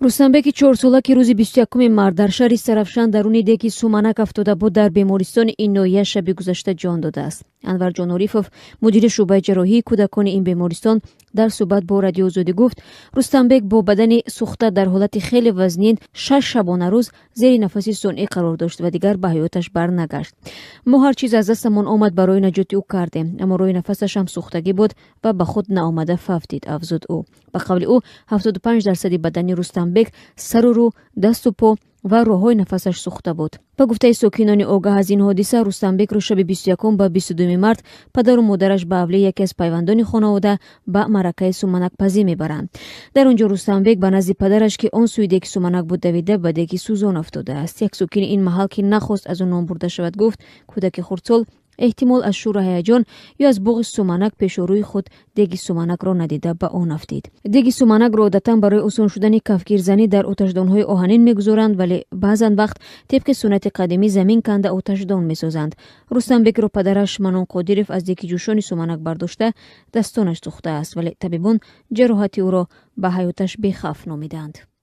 рустамбеки 4 сола ки рӯзи 21 март дар шаҳри сарафшан даруни деги суманак афтода буд, дар бемористони ин ноҳия шаби гузашта ҷон додааст. Анварҷон Орифов, мудири шӯъбаи ҷарроҳии кӯдакони ин бемористон, дар суҳбат бо Радиои Озодӣ гуфт, Рустамбек бо бадани сӯхта дар ҳолати хеле вазнин 6 шабона рӯз зери нафаси сонъӣ қарор дошт ва дигар ба ҳаёташ барнагашт. мо ҳар чиз аз дастамон омад барои наҷоти ӯ кардем, аммо роҳи нафасашам сӯхтагӣ буд ва ба худ наомада фавтид, афзуд ӯ. ба қавли ӯ 75% бадани Рустамбек, сару рӯ, дасту по ва роҳҳои нафасаш сӯхта буд. Ба гуфтаи сокинони огаҳ аз ин ҳодиса, Рустамбекро шаби 21 ба 22 март падару модараш ба ҳавлии яке аз пайвандони хонавода ба маъракаи суманак пазӣ мебаранд. Дар он ҷо Рустамбек ба назди падараш, ки он сӯи деги суманак буд, давида ба деги сӯзон афтодааст. Як сокини ин маҳал, ки нахост аз ӯ ном бурда шавад, гуфт, кӯдаки хурдсол эҳтимол аз шӯру ҳаяҷон ё аз буғи суманак пешорӯи худ деги суманакро надида ба он афтид. Деги суманакро одатан барои осон шудани кафгирзанӣ дар оташдонҳои оҳанин мегузоранд, вале баъзан вақт табқи суннати қадимӣ замин канда оташдон месозанд. Рустамбекро падараш Манон Қодиров аз деги ҷӯшони суманак бардошта дастонаш сӯхтааст, вале табибон ҷароҳати ӯро ба ҳаёташ бехавф номиданд.